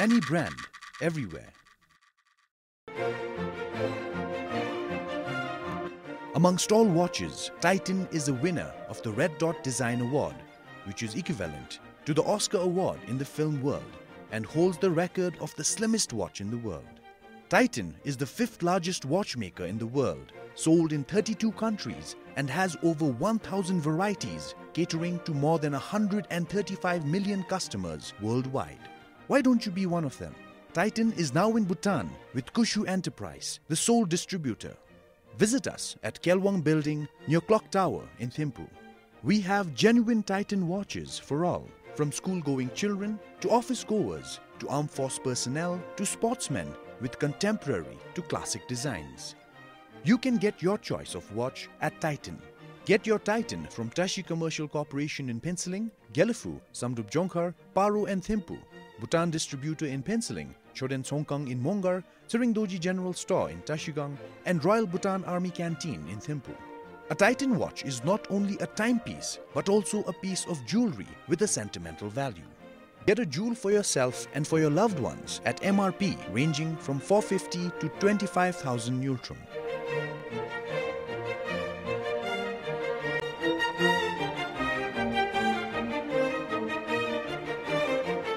Any brand, everywhere. Amongst all watches, Titan is the winner of the Red Dot Design Award, which is equivalent to the Oscar Award in the film world and holds the record of the slimmest watch in the world. Titan is the 5th largest watchmaker in the world, sold in 32 countries and has over 1,000 varieties catering to more than 135 million customers worldwide. Why don't you be one of them? Titan is now in Bhutan with Kushu Enterprise, the sole distributor. Visit us at Kelwang Building near Clock Tower in Thimphu. We have genuine Titan watches for all, from school-going children to office-goers to armed force personnel to sportsmen with contemporary to classic designs. You can get your choice of watch at Titan. Get your Titan from Tashi Commercial Corporation in Phuntsho, Gyelephu, Samdup Dzongkha, Paro and Thimphu, Bhutan Distributor in Phuntsho, Choden Songkang in Mongar, Tshering Dorji General Store in Tashigang, and Royal Bhutan Army Canteen in Thimphu. A Titan watch is not only a timepiece, but also a piece of jewelry with a sentimental value. Get a jewel for yourself and for your loved ones at MRP ranging from 450 to 25,000 Nultrum.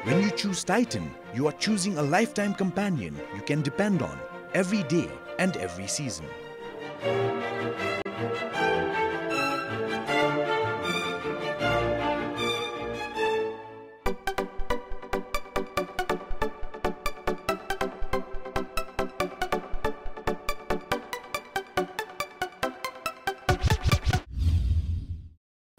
When you choose Titan, you are choosing a lifetime companion you can depend on every day and every season.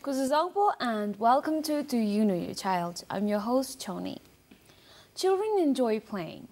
DZONGKHA and welcome to Do You Know Your Child? I'm your host, Choni. Children enjoy playing.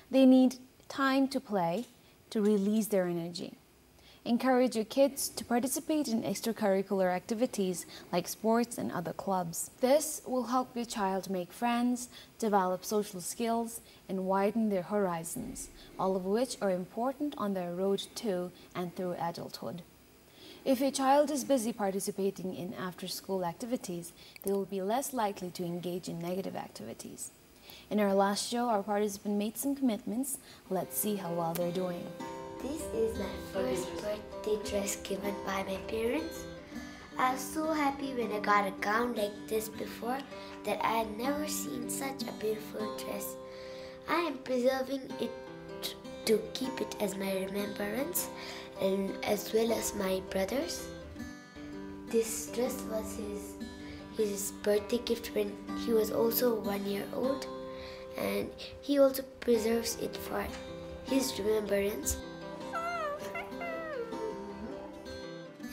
They need time to play to release their energy. Encourage your kids to participate in extracurricular activities like sports and other clubs. This will help your child make friends, develop social skills, and widen their horizons, all of which are important on their road to and through adulthood. If your child is busy participating in after-school activities, they will be less likely to engage in negative activities. In our last show, our participant made some commitments. Let's see how well they're doing. This is my first birthday dress given by my parents. I was so happy when I got a gown like this before that I had never seen such a beautiful dress. I am preserving it to keep it as my remembrance, and as well as my brother's. This dress was his birthday gift when he was also 1 year old, and he also preserves it for his remembrance.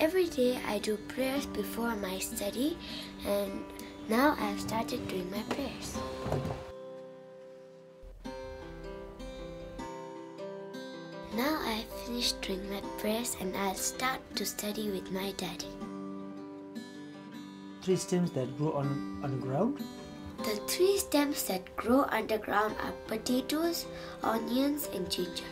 Every day I do prayers before my study, and now I've started doing my prayers. Now I've finished doing my prayers and I'll start to study with my daddy. 3 stems that grow on the ground? The 3 stems that grow underground are potatoes, onions and ginger.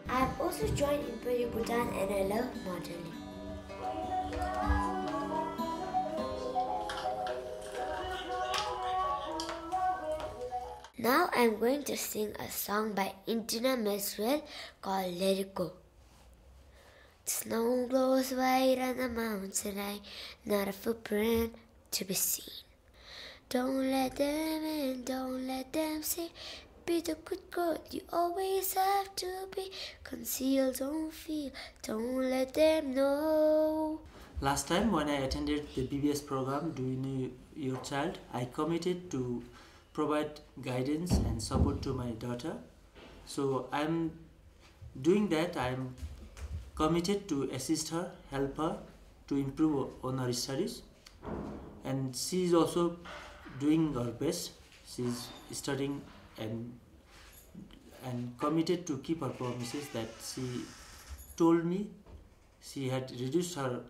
I have also joined in Puri Bhutan and I love modeling. Now I'm going to sing a song by Indina Meswell called Let It Go. The snow glows white on the mountain, not a footprint to be seen. Don't let them in, don't let them see. Be the good girl you always have to be. Conceal, don't feel, don't let them know. Last time when I attended the BBS program, Do You Know Your Child, I committed to provide guidance and support to my daughter. So I'm doing that. I'm committed to assist her, help her to improve on her studies, and she is also doing her best. She's studying and committed to keep her promises that she told me. She had reduced her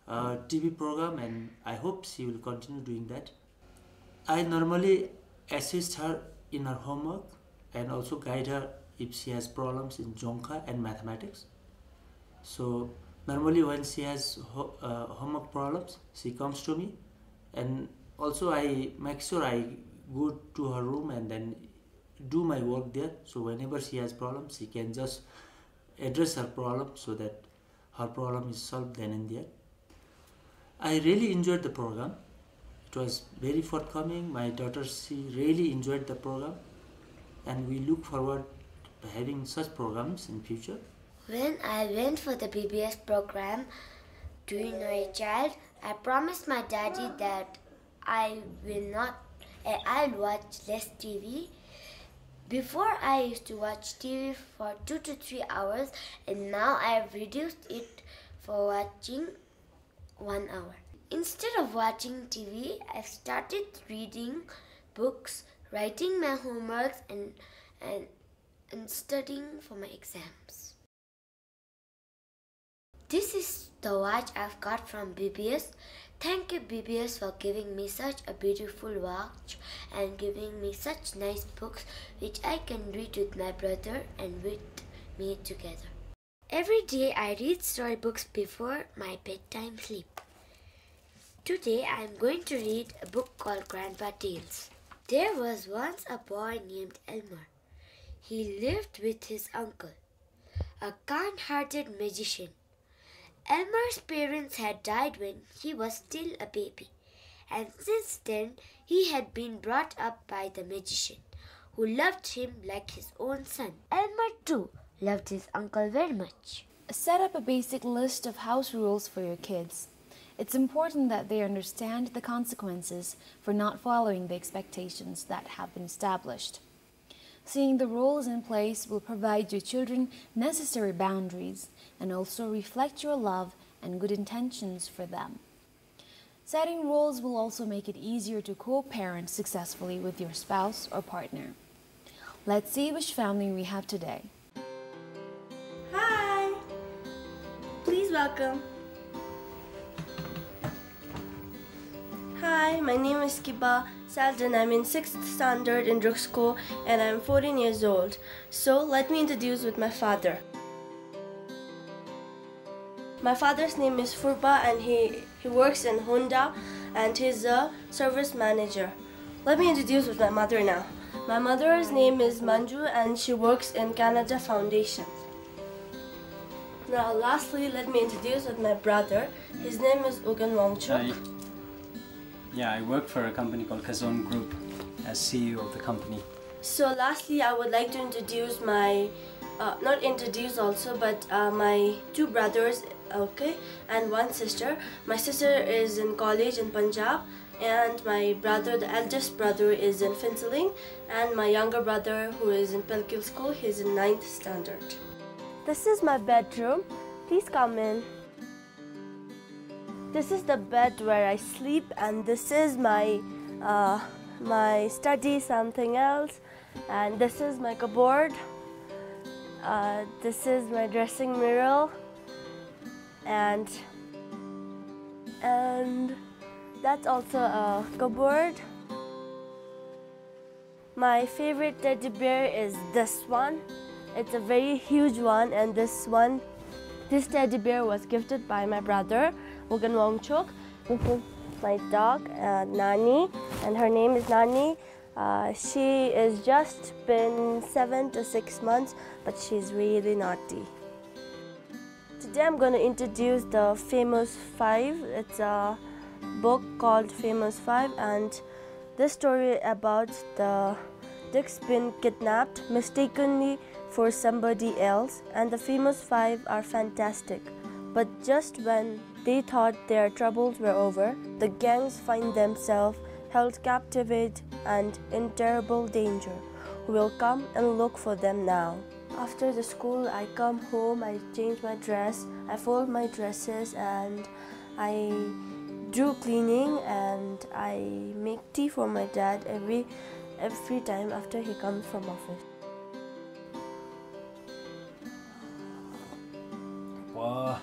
TV program, and I hope she will continue doing that. I normally assist her in her homework and also guide her if she has problems in DZONGKHA and mathematics. So normally when she has homework problems, she comes to me and also I make sure I go to her room and then do my work there. So whenever she has problems, she can just address her problem so that her problem is solved then and there. I really enjoyed the program. It was very forthcoming. My daughter, she really enjoyed the program, and we look forward to having such programs in future. When I went for the BBS program, Do You Know Your Child, I promised my daddy that I'll watch less TV. Before I used to watch TV for 2 to 3 hours, and now I have reduced it for watching 1 hour. Instead of watching TV, I've started reading books, writing my homeworks, and studying for my exams. This is the watch I've got from BBS. Thank you, BBS, for giving me such a beautiful watch and giving me such nice books which I can read with my brother and with me together. Every day I read storybooks before my bedtime sleep. Today I am going to read a book called Grandpa Tales. There was once a boy named Elmer. He lived with his uncle, a kind-hearted magician. Elmer's parents had died when he was still a baby, and since then he had been brought up by the magician, who loved him like his own son. Elmer too loved his uncle very much. Set up a basic list of house rules for your kids. It's important that they understand the consequences for not following the expectations that have been established. Seeing the rules in place will provide your children necessary boundaries and also reflect your love and good intentions for them. Setting rules will also make it easier to co-parent successfully with your spouse or partner. Let's see which family we have today. Hi! Please welcome. Hi, my name is Kiba Salden. I'm in 6th standard in Druk School and I'm 14 years old. So let me introduce with my father. My father's name is Furba and he works in Honda and he's a service manager. Let me introduce with my mother now. My mother's name is Manju and she works in Canada Foundation. Now lastly, let me introduce with my brother. His name is Ugan Wangchuk. Yeah, I work for a company called Chhoden Group as CEO of the company. So lastly, I would like to introduce my, my 2 brothers, okay, and 1 sister. My sister is in college in Punjab, and my brother, the eldest brother, is in Phuntsho, and my younger brother, who is in Pelkil School, he's in 9th standard. This is my bedroom. Please come in. This is the bed where I sleep, and this is my my study, something else, and this is my cupboard. This is my dressing mirror, and that's also a cupboard. My favorite teddy bear is this one. It's a very huge one, and this teddy bear was gifted by my brother, Ugan Wangchuk. This is my dog, Nani, and her name is Nani. She is just been 7 to 6 months, but she's really naughty. Today I'm going to introduce the Famous 5. It's a book called Famous 5, and this story about the Dick's been kidnapped mistakenly for somebody else, and the Famous 5 are fantastic. But just when they thought their troubles were over, the gangs find themselves held captive and in terrible danger. Who will come and look for them now? After the school, I come home, I change my dress, I fold my dresses, and I do cleaning, and I make tea for my dad every time after he comes from office. Wow.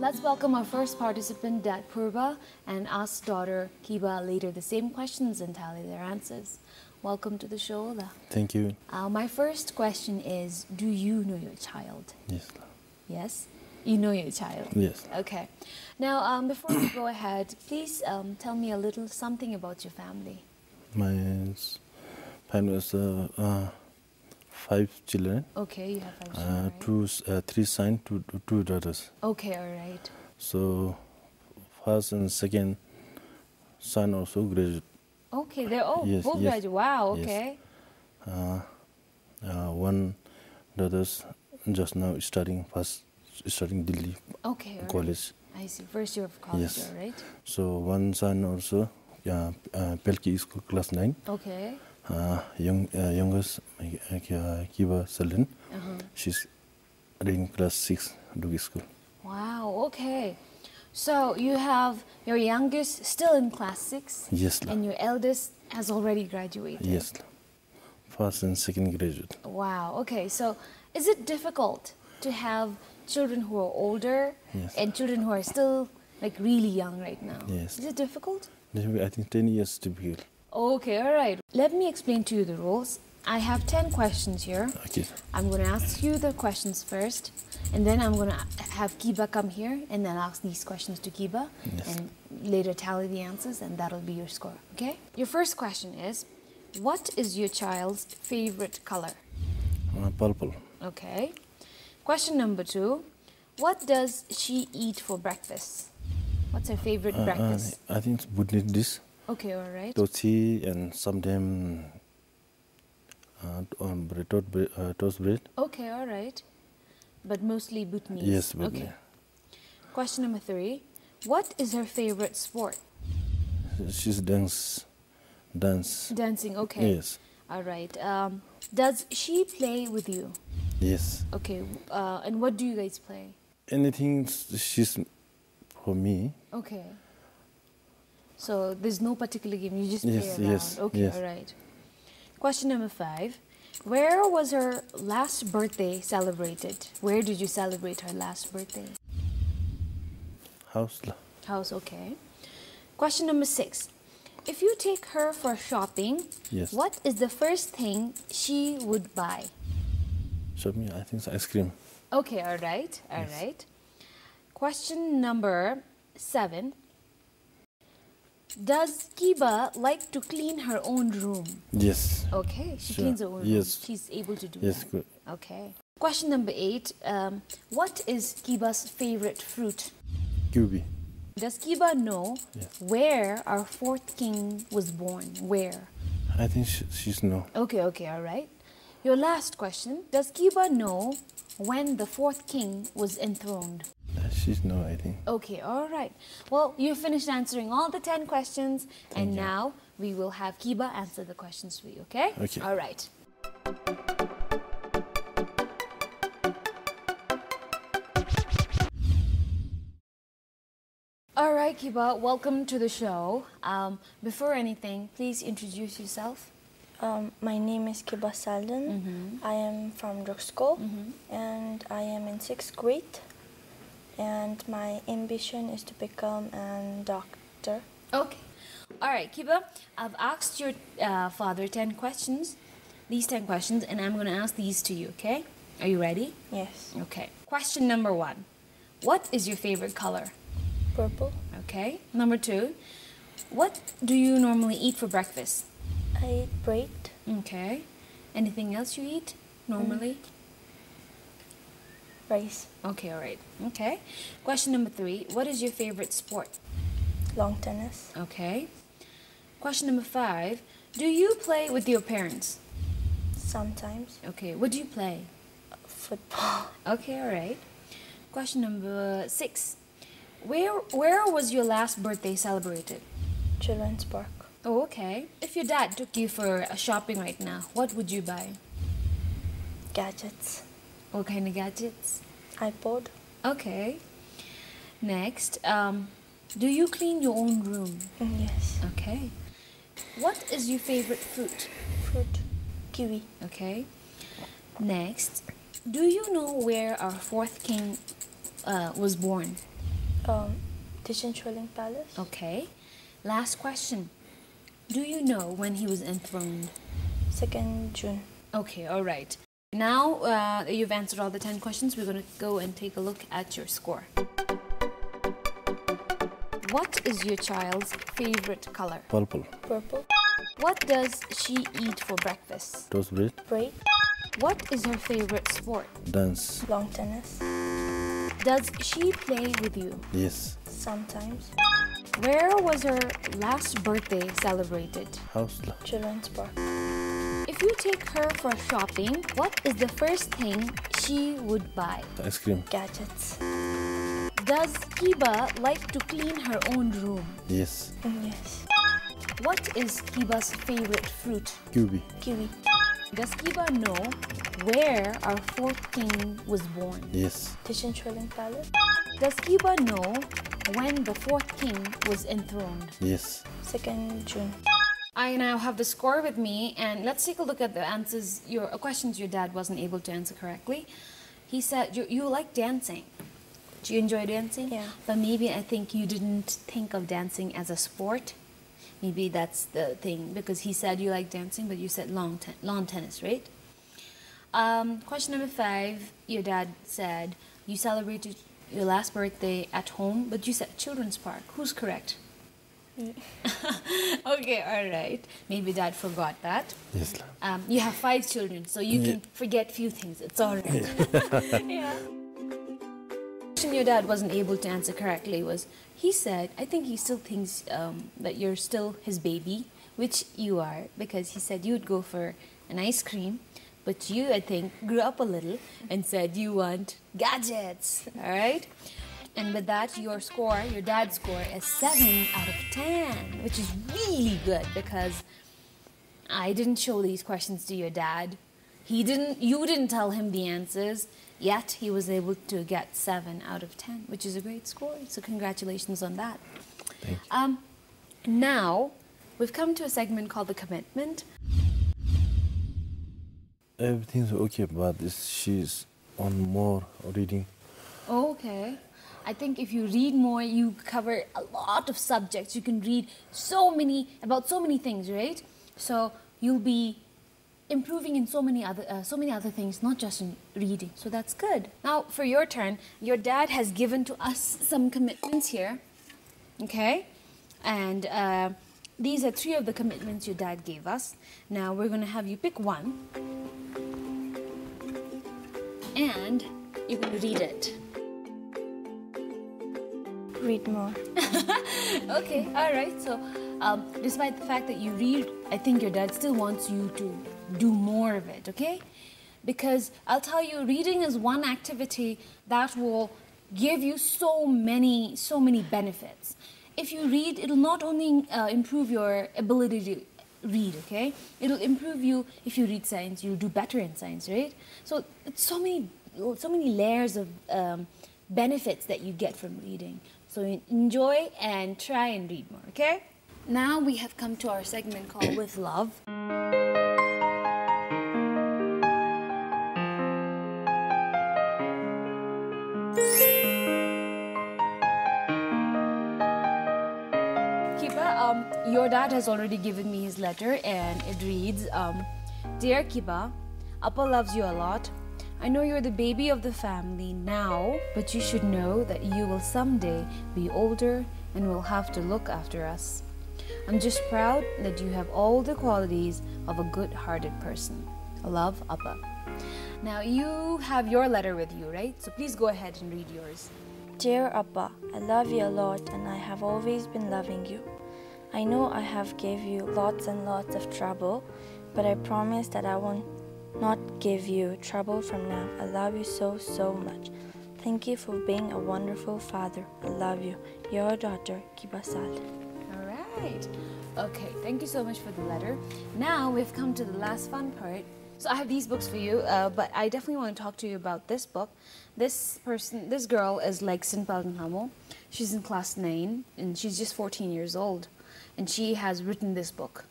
Let's welcome our first participant, Dad Purba, and ask daughter Kiba later the same questions and tally their answers. Welcome to the show, Ola. Thank you. My first question is, do you know your child? Yes. Yes? You know your child. Yes. Okay. Now, before we go ahead, please tell me a little something about your family. My family is 5 children. Okay, you have 5 children, right? 3 sons, two daughters. Okay, all right. So, first and second son also graduate. Okay, they're all Yes, both yes, graduate. Wow, yes. okay. One daughter's just now studying Delhi Okay, all right. college. I see. First year of college, Yes. all right? So one son also, Pelki school class 9. Okay. Youngest Kiba Selden, she's reading class 6 Dugi school. Wow, okay. So you have your youngest still in class 6. Yes. And your eldest has already graduated. Yes. First and second graduate. Wow, okay. So is it difficult to have children who are older Yes. and children who are still like really young right now? Yes. Is it difficult? I think 10 years to be here. Okay, all right. Let me explain to you the rules. I have 10 questions here. Okay. I'm going to ask you the questions first, and then I'm going to have Kiba come here and then ask these questions to Kiba, Yes. and later tally the answers, and that'll be your score, okay? Your first question is, what is your child's favorite color? Purple. Okay. Question number 2, what does she eat for breakfast? What's her favorite breakfast? I think it's Buddhist dish. Okay, all right. Dorji and sometimes toast bread. Okay, all right. But mostly Bhutanese. Yes, but okay. Question number 3, what is her favorite sport? she's dance. Dancing, okay. Yes. All right. Does she play with you? Yes. Okay. And what do you guys play? Anything she's for me. Okay. So there's no particular game. You just play Yes, around. yes, Okay. yes. All right. Question number 5. Where was her last birthday celebrated? Where did you celebrate her last birthday? House. House. Okay. Question number 6. If you take her for shopping, Yes. what is the first thing she would buy? Shopping, I think it's ice cream. Okay, all right, all Yes. right. Question number 7. Does Kiba like to clean her own room? Yes. Okay, she Sure. cleans her own Yes. room. She's able to do Yes, that. good. Okay. Question number 8. What is Kiba's favorite fruit? QB. Does Kiba know Yes. where our 4th king was born? Where? I think she's no. Okay, okay, all right. Your last question. Does Kiba know when the 4th king was enthroned? She's no, I think. Okay, all right. Well, you finished answering all the 10 questions, and you. now we will have Kiba answer the questions for you, okay? Okay. All right. All right, Kiba, welcome to the show. Before anything, please introduce yourself. My name is Kiba Salden. I am from drug school and I am in 6th grade. And my ambition is to become a doctor. Okay. All right, Kiba, I've asked your father 10 questions, these 10 questions, and I'm going to ask these to you, okay? Are you ready? Yes. Okay. Question number 1. What is your favorite color? Purple. Okay. Number 2. What do you normally eat for breakfast? I eat bread. Okay. Anything else you eat normally? Rice. Okay, all right. Okay. Question number 3. What is your favorite sport? Long tennis. Okay. Question number 5. Do you play with your parents? Sometimes. Okay. What do you play? Football. Okay, all right. Question number 6. Where was your last birthday celebrated? Children's Park. Oh, okay. If your dad took you for a shopping right now, what would you buy? Gadgets. What kind of gadgets? iPod. Okay. Next, do you clean your own room? Yes. Okay. What is your favorite fruit? Fruit. Kiwi. Okay. Next, do you know where our 4th king was born? Tshering Palace. Okay. Last question. Do you know when he was enthroned? 2nd June. Okay, all right. Now you've answered all the 10 questions. We're going to go and take a look at your score. What is your child's favorite color? Purple. Purple. What does she eat for breakfast? Toast bread. Bread. What is her favorite sport? Dance. Long tennis. Does she play with you? Yes. Sometimes. Where was her last birthday celebrated? House. Children's park. If you take her for shopping, what is the first thing she would buy? Ice cream. Gadgets. Does Kiba like to clean her own room? Yes. Yes. What is Kiba's favorite fruit? Kiwi. Kiwi. Does Kiba know where our fourth king was born? Yes. Tshering Palace. Does Kiba know when the fourth king was enthroned? Yes. 2nd June. I now have the score with me, and let's take a look at the answers, your questions your dad wasn't able to answer correctly. He said you like dancing. Do you enjoy dancing? Yeah. But maybe I think you didn't think of dancing as a sport. Maybe that's the thing, because he said you like dancing, but you said lawn tennis, right? Question number 5, your dad said you celebrated your last birthday at home, but you said children's park. Who's correct? Me. Okay, all right. Maybe dad forgot that. Yes. You have 5 children, so you can forget few things. It's all right. Yeah. Question your dad wasn't able to answer correctly was, he said, I think he still thinks that you're still his baby, which you are, because he said you would go for an ice cream, but you, I think, grew up a little and said you want gadgets, all right? And with that, your dad's score is 7 out of 10, which is really good, because I didn't show these questions to your dad. You didn't tell him the answers, yet he was able to get 7 out of 10, which is a great score. So congratulations on that. Thank you. Now, we've come to a segment called The Commitment. Everything's okay, but she's on more reading. Okay. I think if you read more, you cover a lot of subjects. You can read about so many things, right? So you'll be improving in so many other things, not just in reading. So that's good. Now, for your turn, your dad has given to us some commitments here. Okay? And these are 3 of the commitments your dad gave us. Now, we're going to have you pick one. And you're going to read it. Read more. Okay, all right. So, despite the fact that you read, I think your dad still wants you to do more of it, okay? Because I'll tell you, reading is one activity that will give you so many benefits. If you read, it'll not only improve your ability to read, okay? It'll improve you. If you read science, you'll do better in science, right? So it's so many layers of benefits that you get from reading. So enjoy and try and read more, okay? Now we have come to our segment called With Love. Kiba, your dad has already given me his letter, and it reads, Dear Kiba, Appa loves you a lot. I know you're the baby of the family now, but you should know that you will someday be older and will have to look after us. I'm just proud that you have all the qualities of a good-hearted person. Love, Appa. Now you have your letter with you, right? So please go ahead and read yours. Dear Appa, I love you a lot and I have always been loving you. I know I have gave you lots and lots of trouble, but I promise that I won't not give you trouble from now. I love you so, so much. Thank you for being a wonderful father. I love you. Your daughter, Kiba Sal. All right. Okay, thank you so much for the letter. Now we've come to the last fun part. So I have these books for you, but I definitely want to talk to you about this book. This girl is like Sinpal. She's in class 9 and she's just 14 years old. And she has written this book.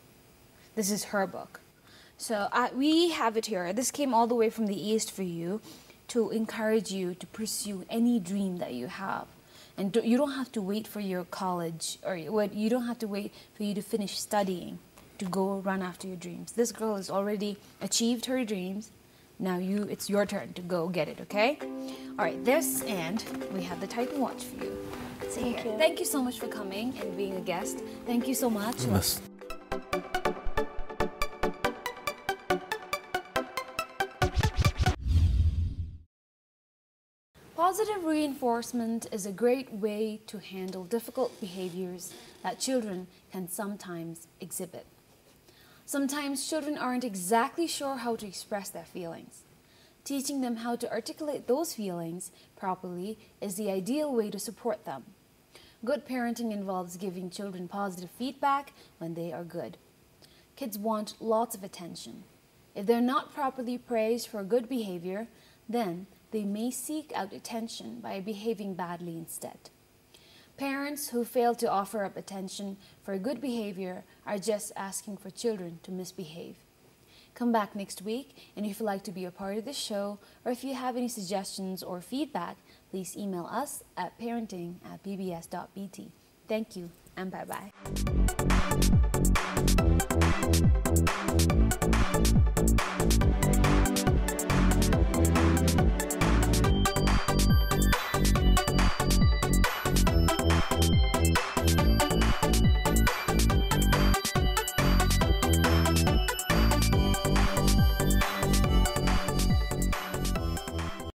This is her book. So we have it here. This came all the way from the East for you to encourage you to pursue any dream that you have. And you don't have to wait for your college, or you don't have to wait for you to finish studying to go run after your dreams. This girl has already achieved her dreams Now it's your turn to go get it, okay? All right, this, and we have the Titan watch for you. Thank you. Thank you so much for coming and being a guest. Thank you so much. Yes. Positive reinforcement is a great way to handle difficult behaviors that children can sometimes exhibit. Sometimes children aren't exactly sure how to express their feelings. Teaching them how to articulate those feelings properly is the ideal way to support them. Good parenting involves giving children positive feedback when they are good. Kids want lots of attention. If they're not properly praised for good behavior, then they may seek out attention by behaving badly instead. Parents who fail to offer up attention for good behavior are just asking for children to misbehave. Come back next week, and if you'd like to be a part of this show, or if you have any suggestions or feedback, please email us at parenting@bbs.bt. Thank you, and bye-bye.